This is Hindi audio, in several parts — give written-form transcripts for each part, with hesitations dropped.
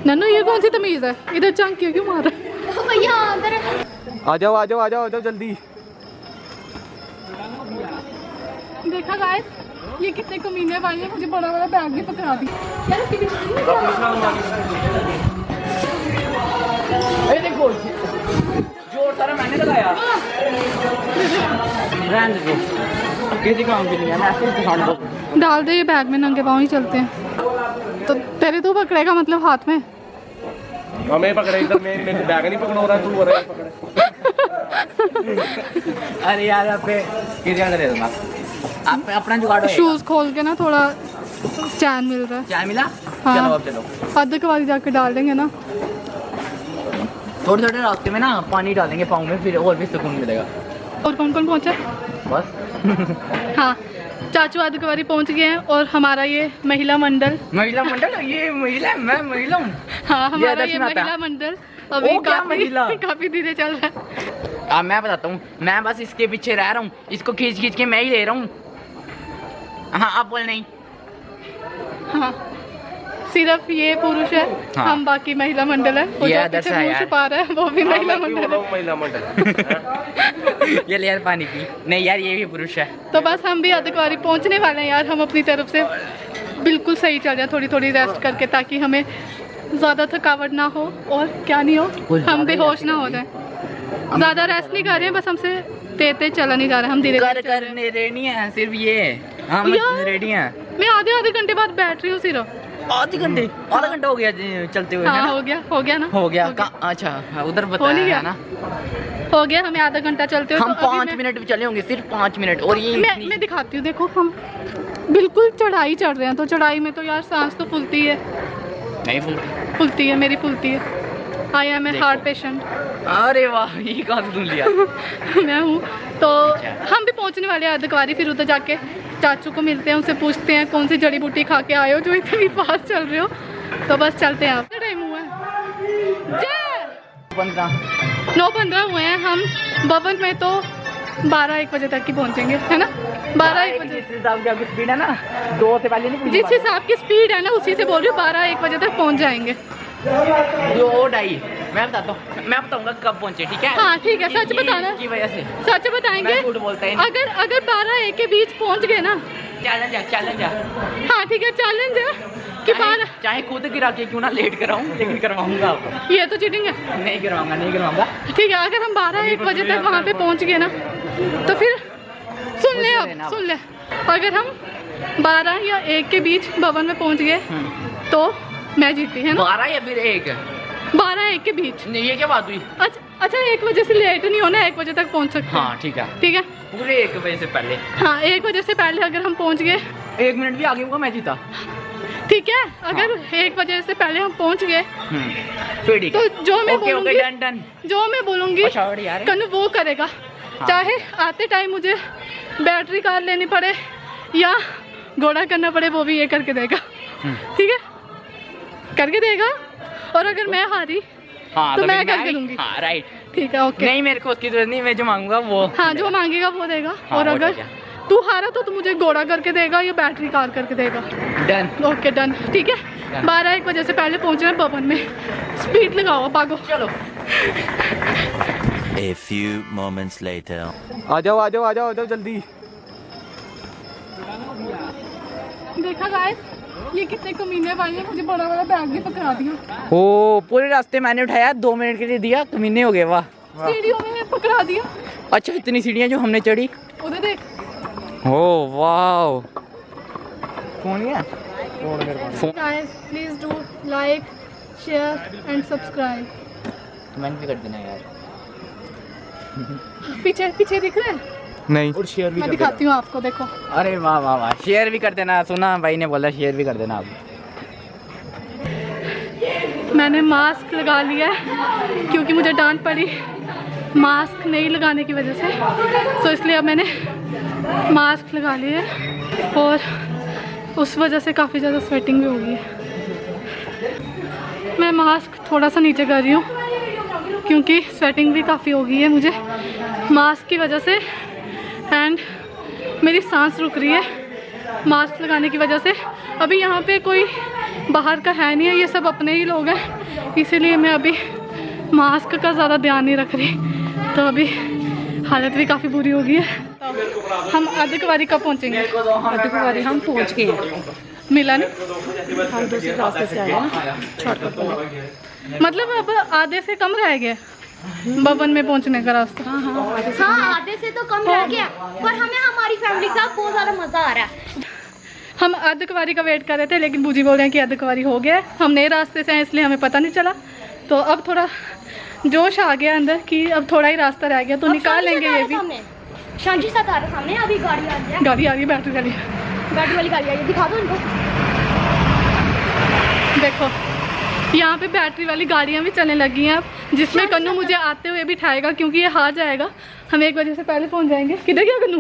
नन्नू ये कौन सी तमीज़ है? इधर चांकी क्यों मार रहा है? आ जाओ आ जाओ आ जाओ आ जाओ जल्दी। देखा गाइस, ये कितने कमीने भाई हैं, मुझे बड़ा वाला बैग भी पकड़ा दिया। देखो जोर सारा मैंने लगाया। रहने दो, किसी काम की नहीं है, मैं ऐसे ही दिखाने दो। डाल दे ये बैग में, नंगे पाँव ही चलते हैं। तो तेरे तू पकड़ेगा मतलब हाथ में? हमें पकड़े इधर, मेरे बैग नहीं पकड़ रहा, तू हो रहा है पकड़े। अरे यार आप किस जगह दे दूंगा, आप अपना जुगाड़। शूज खोल के ना थोड़ा चैन मिल रहा है। चाय मिला? हाँ। चलो अब चलो। आधे कवारी जाके डाल देंगे ना। थोड़े थोड़े रास्ते में ना पानी डालेंगे पाँव में, फिर और भी सुकून मिलेगा। और कौन कौन पहुँचा? बस। हाँ, चाचू आधे कवारी पहुँच गए हैं और हमारा ये महिला मंडल। महिला मंडल? ये महिला, मैं महिला हूँ। हाँ, हमारा ये महिला मंडल अभी काफी धीरे चल रहा है। मैं बताता हूँ, मैं बस इसके पीछे रह रहा हूँ, इसको खींच खींच के मैं ही ले रहा हूँ। हाँ आप बोल नहीं। हाँ, सिर्फ ये पुरुष है। हाँ। हम बाकी महिला मंडल है। वो जो पीछे मुंह छुपा रहा है वो भी महिला मंडल है। महिला मंडल। ये ले यार पानी की। नहीं यार ये भी पुरुष है। तो बस हम भी आधे कवारी पहुँचने वाले हैं यार। हम अपनी तरफ से बिल्कुल सही चल जाए, थोड़ी थोड़ी रेस्ट करके, ताकि हमें ज़्यादा थकावट ना हो और क्या नहीं हो, हम बेहोश ना हो जाए। ज़्यादा रेस्ट नहीं कर रहे हैं, बस हमसे तेज चला नहीं जा रहा, हम धीरे करने रेडी हैं सिर्फ ये। हम रेडी हैं। मैं आधे घंटे बाद बैठ रही हूँ सिर्फ। आधा घंटा हो गया चलते हुए। हाँ, हो गया ना। हो गया। अच्छा उधर बताया ना। हो गया, हमें आधा घंटा चलते हुए। हम 5 मिनट भी चले होंगे, सिर्फ 5 मिनट। और ये मैं दिखाती हूँ, देखो हम बिल्कुल चढ़ाई चढ़ रहे हैं। तो चढ़ाई में तो यार सांस तो फूलती है। नहीं फूलती है, मेरी फूलती है। I am a heart patient. अरे वाह, ये कहाँ से सुन लिया? मैं हूँ। तो हम भी पहुँचने वाले हैं आधे कवारी। फिर उधर जाके चाचू को मिलते हैं, उनसे पूछते हैं कौन सी जड़ी बूटी खा के आए हो जो इतनी फास्ट चल रहे हो। तो बस चलते हैं। आप टाइम हुआ है? 9:15 हुए हैं। हम भवन में तो 12-1 बजे तक ही पहुँचेंगे, है ना? 12-1 बजे। जिस हिसाब की आपकी स्पीड है ना, 2 से पहले नहीं। जिस हिसाब की स्पीड है ना, उसी से बोल रही हूँ। 12-1 बजे तक पहुँच जाएंगे। 2:30 मैं बताता हूँ, मैं बताऊंगा कब पहुँचे, ठीक है? हाँ ठीक है, सच बताना की वजह से। सच बताएंगे। झूठ बोलता है। अगर 12-1 के बीच पहुँच गए ना, चैलेंज है। हाँ ठीक है, चैलेंज है कि 12 चाहे खुद गिरा के क्यों ना लेट कराऊं, लेकिन करवाऊंगा आपको। ये तो चीटिंग है। नहीं करवाऊंगा। ठीक है, अगर हम 12-1 बजे तक वहाँ पे पहुँच गए ना, तो फिर सुन ले, अगर हम 12 या 1 के बीच भवन में पहुँच गए तो मैं जीती, है ना? 12 या फिर 1? 12-1 के बीच। नहीं, ये क्या बात हुई? अच्छा 1 बजे से लेट नहीं होना, 1 बजे तक पहुँच सकते हैं। हाँ ठीक है पूरे 1 बजे से पहले। हाँ 1 बजे से पहले अगर हम पहुँच गए, 1 मिनट भी आगे होगा मैं जीता। ठीक है, अगर 1 बजे से पहले हम पहुँच गए तो जो मैं बोलूँगी कन्नू वो करेगा। चाहे आते टाइम मुझे बैटरी कार लेनी पड़े या घोड़ा करना पड़े, वो भी ये करके देगा। ठीक है, करके देगा। और अगर मैं हारी तो मैं करके दूंगी। हाँ राइट, ठीक है, ओके। नहीं मेरे को उसकी जरूरत नहीं, मैं जो मांगूंगा वो। हाँ, जो मांगेगा वो देगा। और अगर तू हारा तो तू मुझे घोड़ा करके देगा या बैटरी कार करके देगा। डन। ओके डन, ठीक है। 12-1 बजे से पहले पहुंचना है भवन में। स्पीड लगाओ, भागो। चलो। A few moments later. आ जाओ जल्दी। देखा गाइस, ये कितने कमीने भाई हैं, मुझे बड़ा वाला बैग भी पकड़ा दिया। ओ पूरे रास्ते मैंने उठाया, 2 मिनट के लिए दिया, कमीने हो गए। वाह, सीढ़ियों में पकड़ा दिया। अच्छा इतनी सीढ़ियाँ जो हमने चढ़ी। उधर देख। ओ वाह, कौन है? Guys please do like, share and subscribe. Comment भी कर देना यार। पीछे दिख रहा है? नहीं, और शेयर भी मैं दिखाती हूँ आपको, देखो। अरे वाह, शेयर भी कर देना। सुना भाई ने बोला शेयर भी कर देना आप। मैंने मास्क लगा लिया है क्योंकि मुझे डांट पड़ी मास्क नहीं लगाने की वजह से, तो इसलिए अब मैंने मास्क लगा लिया है और उस वजह से काफ़ी ज़्यादा स्वेटिंग भी हो गई है। मैं मास्क थोड़ा सा नीचे कर रही हूँ क्योंकि स्वेटिंग भी काफ़ी हो गई है मुझे मास्क की वजह से, एंड मेरी सांस रुक रही है मास्क लगाने की वजह से। अभी यहाँ पे कोई बाहर का है नहीं है, ये सब अपने ही लोग हैं, इसीलिए मैं अभी मास्क का ज़्यादा ध्यान नहीं रख रही। तो अभी हालत भी काफ़ी बुरी हो गई है। तो हम अर्धकुंवारी कब पहुँचेंगे? अर्धकुंवारी हम पहुँच गए हैं, मिला नहीं, हम दूसरे रास्ते से आए हैं शॉर्टकट में। मतलब अब आधे से कम रह गया भवन में पहुंचने का रास्ता। हाँ आधे से तो कम रह गया, पर हमें हमारी फैमिली के साथ बहुत ज़्यादा मज़ा आ रहा है। हम अर्धकुंवारी का वेट कर रहे थे, लेकिन बूजी बोल रहे हैं कि अर्धकुंवारी हो गया है। हम नए रास्ते से हैं इसलिए हमें पता नहीं चला। तो अब थोड़ा जोश आ गया अंदर कि अब थोड़ा ही रास्ता रह गया, तो निकाल लेंगे ये भी। शांति साथ आ रहा सामने, अभी गाड़ी आ रही है, गाड़ी आ रही है, बैटरी वाली गाड़ी आ रही है, दिखा दो इनको। देखो यहाँ पे बैटरी वाली गाड़ियाँ भी चलने लगी हैं अब, जिसमें कन्नू मुझे आते हुए भी ठाएगा क्योंकि ये हार जाएगा। हम 1 बजे से पहले पहुँच जाएंगे। किधर गया कन्नू?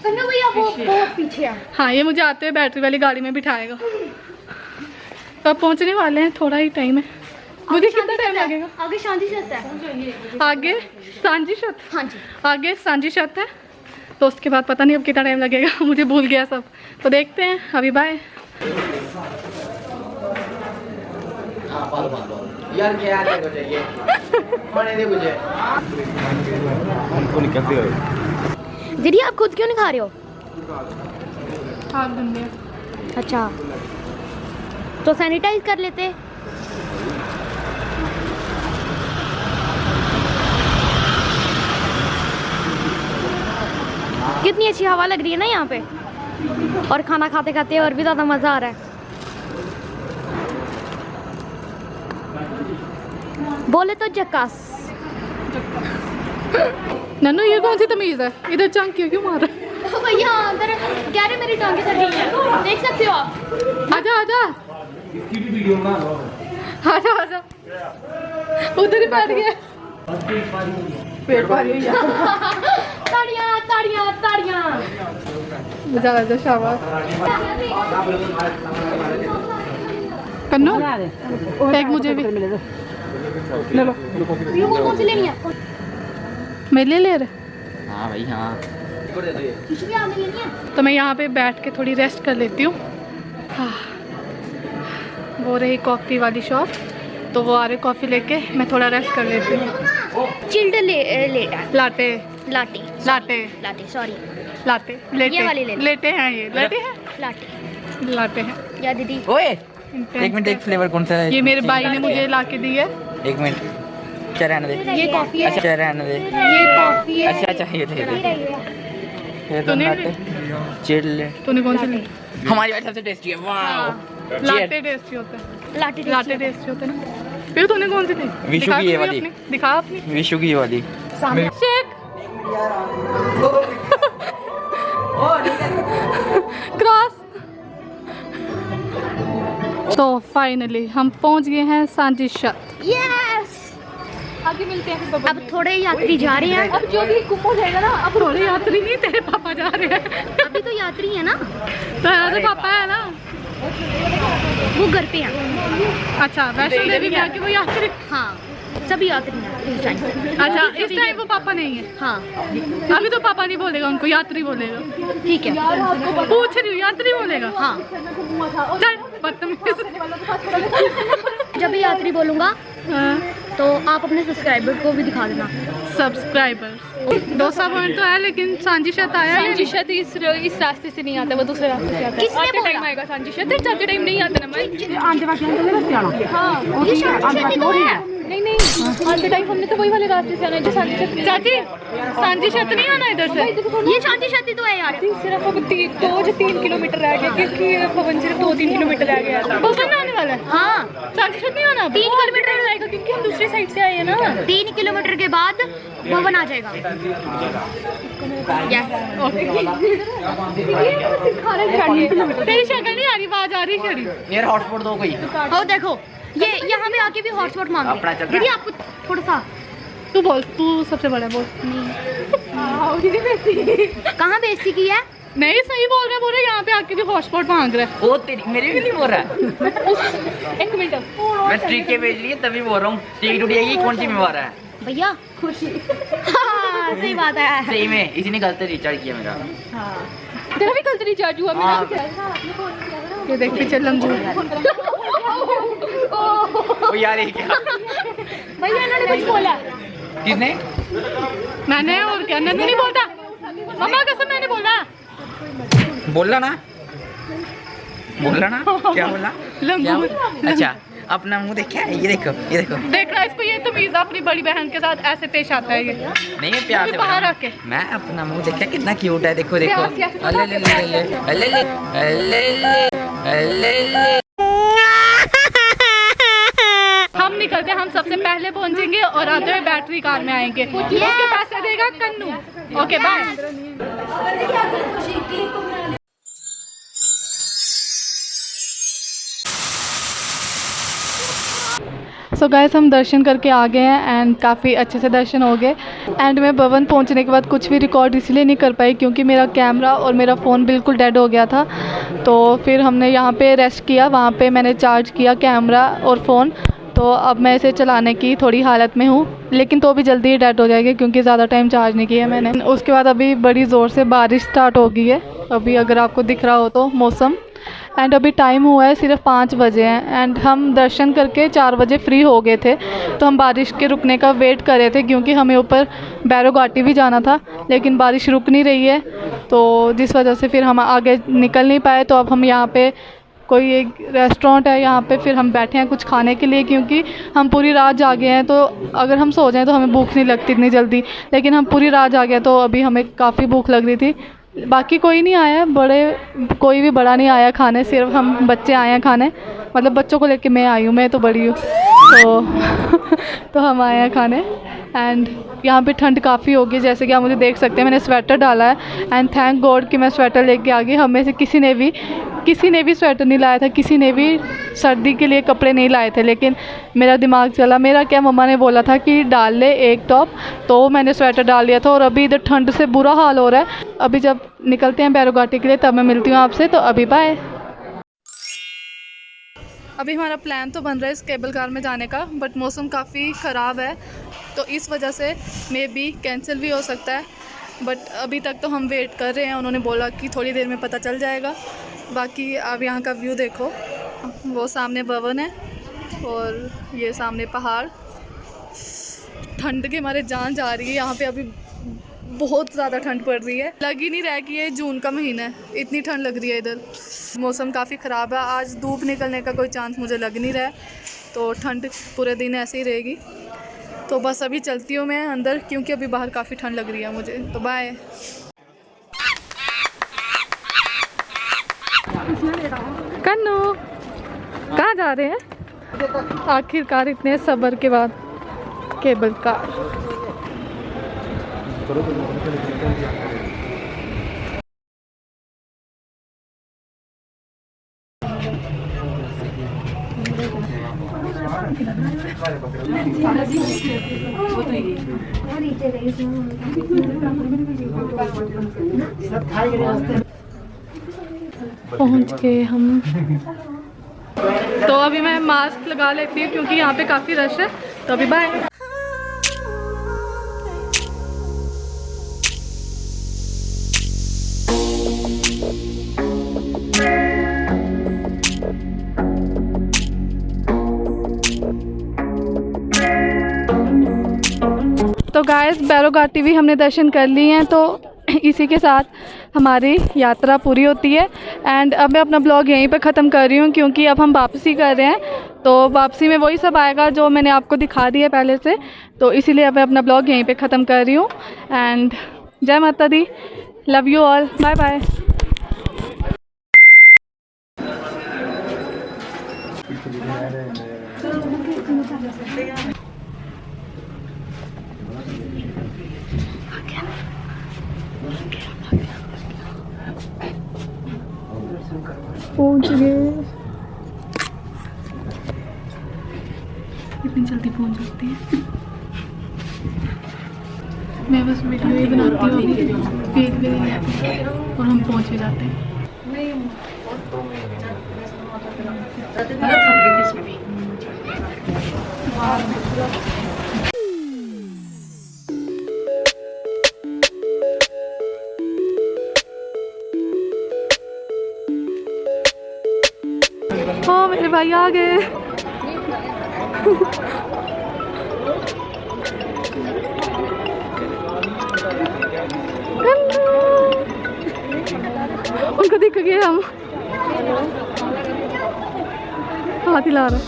कन्नू भैया वो बहुत पीछे है। हाँ, ये मुझे आते हुए बैटरी वाली गाड़ी में बिठाएगा। तो अब पहुँचने वाले हैं, थोड़ा ही टाइम है। मुझे कितना टाइम लगेगा? आगे शांति छत है, आगे सांझी छत। हाँ जी, आगे सांझी छत है, तो उसके बाद पता नहीं अब कितना टाइम लगेगा, मुझे भूल गया सब। तो देखते हैं, अभी बाय। यार क्या देखो चाहिए खाने दे मुझे। हमको निकलते हो दीदी आप खुद क्यों नहीं खा रहे हो? हाथ गंदे। अच्छा तो सैनिटाइज कर लेते। कितनी अच्छी हवा लग रही है ना यहाँ पे, और खाना खाते खाते और भी ज़्यादा मज़ा आ रहा है। बोले तो जक्कास। नन्नू ये कौन सी तमीज़ है? इधर चांग क्यों मार रहा है? भैया अंदर कह रहे मेरी टांगे कट गई है, देख सकते हो आप। आजा आजा आजा आजा, उधर ही बैठ गया। पेट भारी हो गया। ताड़ियाँ ताड़ियाँ ताड़ियाँ। मजा आ जा, शाबाश। कन्नू एक मुझे भी ले लो। ये कौन सी लेनी है? मेरे लिए ले रहे? हाँ भाई हाँ। किसी भी आने लेनी है? तो मैं यहाँ पे बैठ के थोड़ी रेस्ट कर लेती हूँ। हाँ, वो रही कॉफ़ी वाली शॉप, तो वो आ रहे कॉफ़ी लेके, मैं थोड़ा रेस्ट कर लेती हूँ। Chilled latte latte latte latte latte sorry latte latte ये वाली ले लो। लेटे हैं, ये लेटे हैं, लाटी लाटे हैं। या दीदी ओए एक मिनट, एक फ्लेवर कौन सा है? ये मेरे भाई ने मुझे ला के दी है। एक मिनट, चाय रहने दे। ये कॉफी है, अच्छा चाय रहने दे। ये कॉफी है। अच्छा अच्छा ये दे दे। ये तो तूने लाटे चिल। तूने कौन सी ली? हमारी वाली सबसे टेस्टी है। वाह लाटे टेस्टी होते हैं, लाटी लाटे टेस्टी होते हैं ना। फिर तूने कौन सी ली? विशु दिखा की ये अपनी, वाली। दिखा अपनी। विशु की ये वाली। Shake cross. तो फाइनली हम पहुंच गए हैं सांझी छत। यस। आगे मिलते हैं। अब थोड़े यात्री जा रहे हैं। अब जो भी गुम हो जाएगा ना, अब थोड़े यात्री नहीं, तेरे पापा जा रहे हैं। अभी तो यात्री है ना, तो यहाँ से पापा है ना, वो घर पे हैं। अच्छा वैष्णो देवी में आके वो यात्री। हाँ सभी यात्री हैं इस टाइम। अच्छा इस टाइम वो पापा नहीं है। हाँ अभी तो पापा नहीं बोलेगा, उनको यात्री बोलेगा। ठीक है। पूछ रही हूँ, यात्री बोलेगा। हाँ चल बदतमीज। जब भी यात्री बोलूँगा हाँ, तो आप अपने सब्सक्राइबर को भी दिखा देना। सब्सक्राइबर 200 पॉइंट तो है, लेकिन सांझी छत आया है। सांझी छत इस रास्ते से नहीं आता, वो दूसरे रास्ते से आता है। किसने आते बोला? टाइम आएगा सांझी छत, जाते टाइम नहीं आता ना मैं। हाँ ये शांति छत तो है। नहीं नहीं आते टाइम हमने तो वही वाले रास्ते से आना है जो सांझी छत। चाची सांझी छत नहीं आना इधर से। ये शांति छत तो है यार। सिर्फ अब 3 किलोमीटर रह गया, क्योंकि भवन सिर्फ 2-3 किलोमीटर रह गया था। भवन आने वाला है। हाँ सांझी छत नहीं आना। 3 किलोमीटर जाएगा क्योंकि हम दूसरी साइड से आए हैं ना। 3 किलोमीटर के बाद भवन आ जाएगा। यस तेरी शक्ल नहीं आ रही, आवाज आ रही शरी। मेरा हॉटस्पॉट दो कोई। हो देखो ये यहाँ पे आके भी हॉटस्पॉट मांग अपना चल रहा है। दीदी आपको थोड़ा सा तू बोल, तू सबसे बड़ा बोल। कहाँ बेइज्जती की है? नहीं सही बोल रहे यहाँ पे आके भी हॉटस्पॉट मांग रहा है। ओ तेरी मेरे भी नहीं बोल रहा है। एक मिनट, मैं स्ट्रीक के भेज लिए तभी बोल रहा हूँ। स्ट्रीक टूट जाएगी, कौन सी में मारा है? भैया खुशी। हाँ सही बात है। सही में इसी ने गलत रिचार्ज किया मेरा। तेरा भी कल रिचार्ज हुआ। हाँ। ये देख पीछे लंगू। ओ यार ये क्या भैया इन्होंने कुछ बोला। किसने? मैंने, और क्या नंदू नहीं बोलता, मम्मा कसम मैंने बोला। बोला ना क्या बोला? लंगूर। अच्छा अपना मुंह देखा है? ये देखो देखना इसको, ये तो मीज़ा अपनी बड़ी बहन के साथ ऐसे पेश आता है ये। नहीं मैं प्यार से बाहर बोला। आके मैं अपना मुंह देखा कितना क्यूट है, देखो क्या? अले ले ले ले अले ले अले ले। हम निकलते, हम सबसे पहले पहुंचेंगे और आते हुए बैटरी कार में आएंगे। उसके पैसे देगा Kannu. Okay bye. So guys हम दर्शन करके आ गए हैं एंड काफ़ी अच्छे से दर्शन हो गए। एंड मैं भवन पहुंचने के बाद कुछ भी रिकॉर्ड इसलिए नहीं कर पाई क्योंकि मेरा कैमरा और मेरा फ़ोन बिल्कुल डेड हो गया था। तो फिर हमने यहाँ पे रेस्ट किया, वहाँ पे मैंने चार्ज किया कैमरा और फ़ोन। तो अब मैं इसे चलाने की थोड़ी हालत में हूँ, लेकिन तो भी जल्दी ही डेड हो जाएगी क्योंकि ज़्यादा टाइम चार्ज नहीं किया मैंने। उसके बाद अभी बड़ी ज़ोर से बारिश स्टार्ट हो गई है अभी, अगर आपको दिख रहा हो तो मौसम। एंड अभी टाइम हुआ है सिर्फ 5 बजे हैं एंड हम दर्शन करके 4 बजे फ्री हो गए थे। तो हम बारिश के रुकने का वेट कर रहे थे क्योंकि हमें ऊपर बैरो घाटी भी जाना था, लेकिन बारिश रुक नहीं रही है, तो जिस वजह से फिर हम आगे निकल नहीं पाए। तो अब हम यहाँ पे कोई एक रेस्टोरेंट है, यहाँ पे फिर हम बैठे हैं कुछ खाने के लिए क्योंकि हम पूरी रात जागे हैं। तो अगर हम सो जाएं तो हमें भूख नहीं लगती इतनी जल्दी, लेकिन हम पूरी रात जागे तो अभी हमें काफ़ी भूख लग रही थी। बाकी कोई नहीं आया, कोई भी बड़ा नहीं आया खाने, सिर्फ हम बच्चे आए हैं खाने। मतलब बच्चों को लेके मैं आई हूँ, मैं तो बड़ी हूँ तो हम आए हैं खाने। एंड यहाँ पे ठंड काफ़ी होगी, जैसे कि आप मुझे देख सकते हैं मैंने स्वेटर डाला है। एंड थैंक गॉड कि मैं स्वेटर लेके आ गई। हम में से किसी ने भी स्वेटर नहीं लाया था, किसी ने भी सर्दी के लिए कपड़े नहीं लाए थे, लेकिन मेरा दिमाग चला, मेरा क्या, मम्मा ने बोला था कि डाल ले एक टॉप, तो मैंने स्वेटर डाल लिया था। और अभी इधर ठंड से बुरा हाल हो रहा है। अभी जब निकलते हैं बैरो घाटी के लिए तब मैं मिलती हूँ आपसे, तो अभी बाय। अभी हमारा प्लान तो बन रहा है इस केबल कार में जाने का, बट मौसम काफ़ी ख़राब है तो इस वजह से मे बी कैंसिल भी हो सकता है। बट अभी तक तो हम वेट कर रहे हैं, उन्होंने बोला कि थोड़ी देर में पता चल जाएगा। बाकी आप यहाँ का व्यू देखो, वो सामने भवन है और ये सामने पहाड़। ठंड के मारे जान जा रही है, यहाँ पे अभी बहुत ज़्यादा ठंड पड़ रही है। लग ही नहीं रहा है कि ये जून का महीना है, इतनी ठंड लग रही है इधर। मौसम काफ़ी ख़राब है, आज धूप निकलने का कोई चांस मुझे लग नहीं रहा है, तो ठंड पूरे दिन ऐसे ही रहेगी। तो बस अभी चलती हूँ मैं अंदर क्योंकि अभी बाहर काफ़ी ठंड लग रही है मुझे। तो बाय। कन्नू कहाँ जा रहे हैं? आखिरकार इतने सब्र के बाद केबल कार। पहुंच गए हम। तो अभी मैं मास्क लगा लेती हूँ क्योंकि यहाँ पे काफ़ी रश है। तो अभी बाय। तो गाइस बैरो घाटी भी हमने दर्शन कर लिए हैं, तो इसी के साथ हमारी यात्रा पूरी होती है। एंड अब मैं अपना ब्लॉग यहीं पे ख़त्म कर रही हूँ क्योंकि अब हम वापसी कर रहे हैं। तो वापसी में वही सब आएगा जो मैंने आपको दिखा दिया पहले से, तो इसीलिए अब मैं अपना ब्लॉग यहीं पे ख़त्म कर रही हूँ। एंड जय माता दी, love you all, bye bye. पहुंच गए, इतनी जल्दी पहुंच जाती है। मैं बस वीडियो ही बनाती हूँ, फेक भी नहीं है और हम पहुंच भी जाते हैं। हाँ मेरे भाई आ गए। उनको दिख गए हम, हाथ हिला रहा।